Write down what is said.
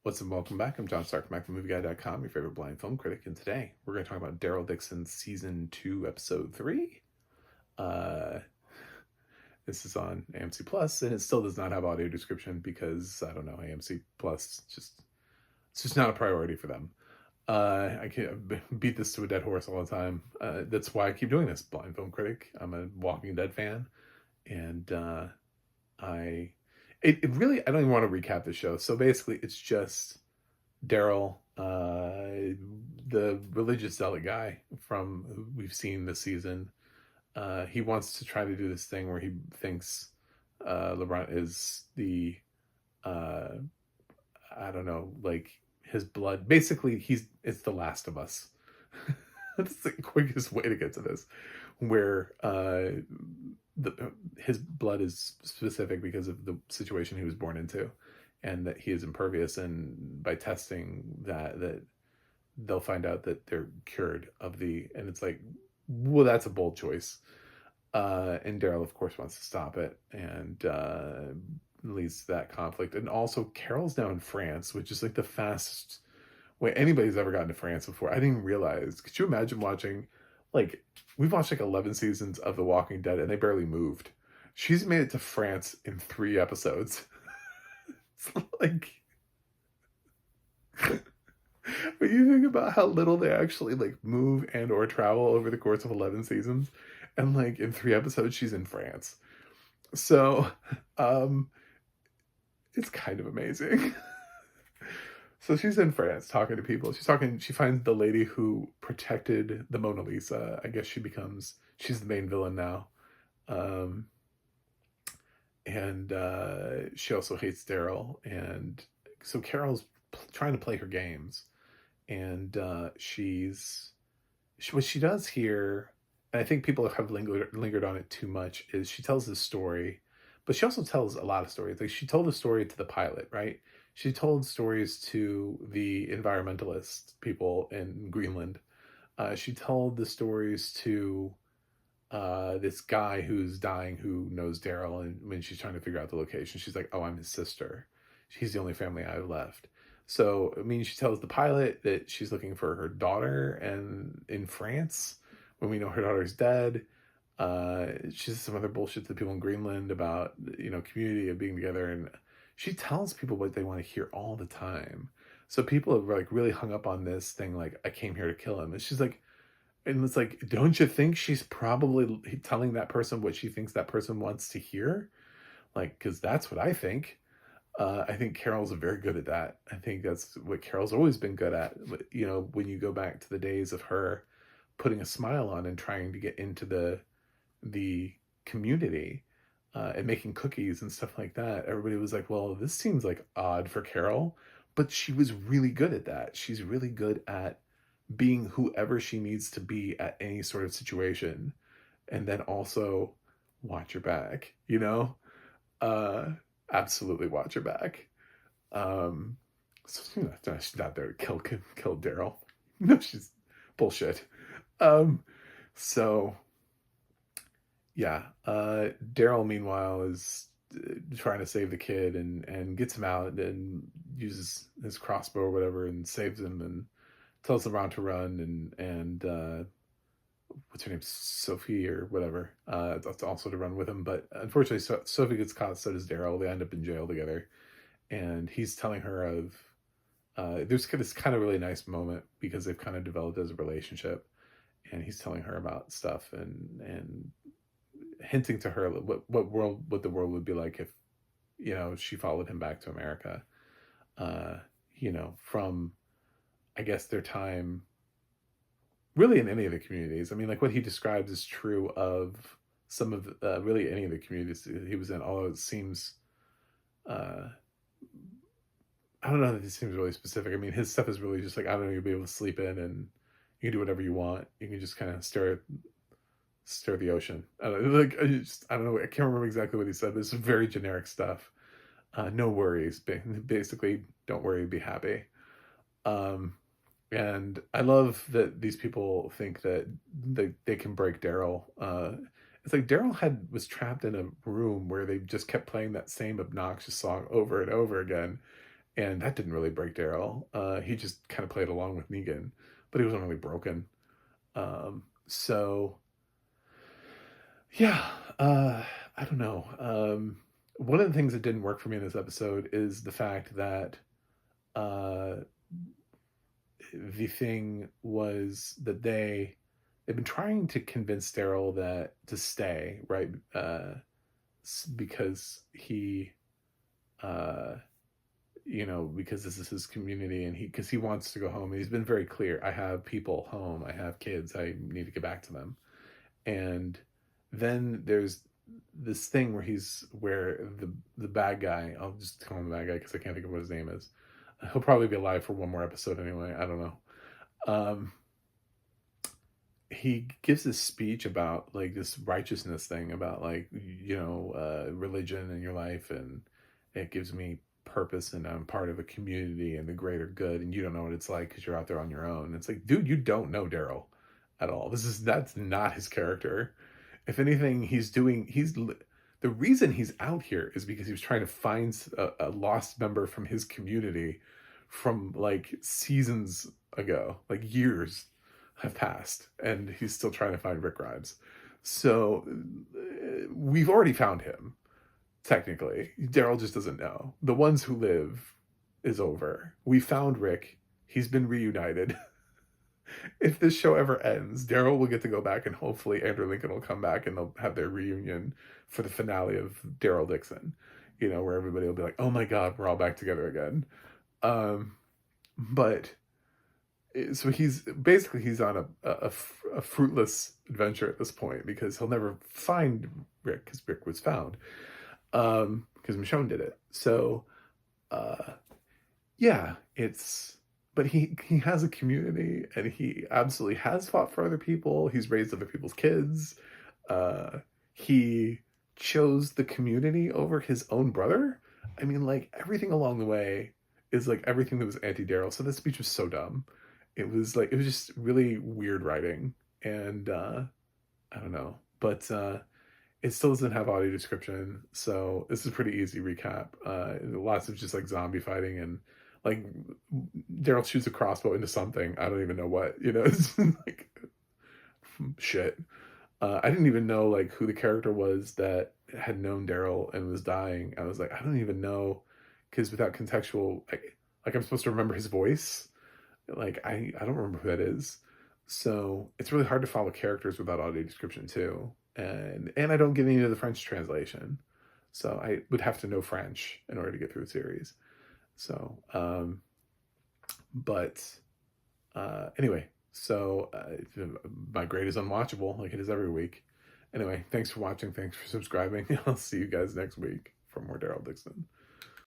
What's up? Welcome back. I'm John Stark, MacTheMovieGuy.com, your favorite blind film critic, and today we're going to talk about Daryl Dixon's Season 2, Episode 3. Uh, this is on AMC Plus, and it still does not have audio description because, I don't know, AMC Plus, it's just not a priority for them. I can't beat this to a dead horse all the time. That's why I keep doing this, blind film critic. I'm a Walking Dead fan, and I it really, I don't even want to recap the show. So basically, it's just Daryl, the religious zealot guy from who we've seen this season. He wants to try to do this thing where he thinks LeBron is the uh, I don't know, like his blood. Basically, it's the Last of Us. That's the quickest way to get to this, where his blood is specific because of the situation he was born into, and that he is impervious. And by testing that they'll find out that they're cured of the. And it's like, well, that's a bold choice. And Daryl, of course, wants to stop it, and leads to that conflict. And also, Carol's now in France, which is like the fastest way anybody's ever gotten to France before. I didn't even realize. Could you imagine watching, like, we've watched like 11 seasons of The Walking Dead and they barely moved. She's made it to France in 3 episodes. It's like, when you think about how little they actually like move and or travel over the course of 11 seasons, and like in 3 episodes she's in France. So it's kind of amazing. So she's in France talking to people. She finds the lady who protected the Mona Lisa. I guess she's the main villain now. Um, and she also hates Daryl. And so Carol's trying to play her games. And what she does here, and I think people have lingered on it too much, is she tells this story, but she also tells a lot of stories. Like, she told a story to the pilot, right? She told stories to the environmentalist people in Greenland. She told the stories to this guy who's dying who knows Daryl, and when she's trying to figure out the location, she's like, "Oh, I'm his sister. He's the only family I have left." So, I mean, she tells the pilot that she's looking for her daughter and in France when we know her daughter's dead. She says some other bullshit to the people in Greenland about, community of being together. And she tells people what they want to hear all the time. So people have like really hung up on this thing, like, I came here to kill him. And she's like, and it's like, don't you think she's probably telling that person what she thinks that person wants to hear? Like, because that's what I think. I think Carol's very good at that. I think that's what Carol's always been good at. When you go back to the days of her putting a smile on and trying to get into the community, and making cookies and stuff like that, everybody was like, well, this seems like odd for Carol, but she was really good at that. She's really good at being whoever she needs to be at any sort of situation, and then also watch her back, uh absolutely watch her back. um so, she's not there to kill Daryl. No, she's bullshit. So yeah, Daryl, meanwhile, is trying to save the kid, and gets him out and uses his crossbow or whatever and saves him, and tells LeBron to run, and what's her name, Sophie or whatever, that's also to run with him. But unfortunately, Sophie gets caught, so does Daryl. They end up in jail together, and he's telling her of there's this kind of really nice moment because they've kind of developed as a relationship, and he's telling her about stuff, and hinting to her what the world would be like if she followed him back to America, from, I guess, their time really in any of the communities. I mean, like, what he describes is true of some of really any of the communities he was in, although it seems uh I don't know that it seems really specific. I mean, his stuff is really just like, I don't know, you'll be able to sleep in, and you can do whatever you want. You can just kind of stare at the ocean. I don't know, like, I don't know. I can't remember exactly what he said, but it's very generic stuff. No worries. Basically, don't worry, be happy. Um, and I love that these people think that they can break Daryl. It's like Daryl was trapped in a room where they just kept playing that same obnoxious song over and over again, and that didn't really break Daryl. He just kind of played along with Negan, but he wasn't really broken. So yeah, I don't know. One of the things that didn't work for me in this episode is the fact that uh, the thing was that they've been trying to convince Daryl that to stay, right? Because he, uh, because this is his community, and because he wants to go home. And he's been very clear. I have people home. I have kids. I need to get back to them. And then there's this thing where the bad guy. I'll just call him the bad guy because I can't think of what his name is. He'll probably be alive for one more episode anyway. I don't know. Um, he gives this speech about like this righteousness thing about like religion in your life, and it gives me purpose, and I'm part of a community and the greater good, and you don't know what it's like because you're out there on your own. It's like, dude, you don't know Daryl at all. That's not his character. If anything, the reason he's out here is because he was trying to find a lost member from his community from like seasons ago, like years have passed, and he's still trying to find Rick Grimes. So we've already found him, technically. Daryl just doesn't know. The Ones Who Live is over. We found Rick. He's been reunited. If this show ever ends, Daryl will get to go back, and hopefully Andrew Lincoln will come back and they'll have their reunion for the finale of Daryl Dixon, where everybody will be like, oh my God, we're all back together again. But so he's on a fruitless adventure at this point because he'll never find Rick because Rick was found because Michonne did it. So yeah, but he has a community, and he absolutely has fought for other people. He's raised other people's kids. He chose the community over his own brother. I mean, like, everything along the way is like everything that was anti-Daryl. So this speech was so dumb. It was just really weird writing, and I don't know, but it still doesn't have audio description, so this is a pretty easy recap. Lots of just like zombie fighting, and like Daryl shoots a crossbow into something. I don't even know what, it's like shit. I didn't even know like who the character was that had known Daryl and was dying. I was like, I don't even know, because without contextual, like I'm supposed to remember his voice. Like I don't remember who that is. So it's really hard to follow characters without audio description too. And I don't get any of the French translation. So I would have to know French in order to get through the series. So anyway, so my grade is unwatchable like it is every week. Anyway, thanks for watching. Thanks for subscribing. I'll see you guys next week for more Daryl Dixon.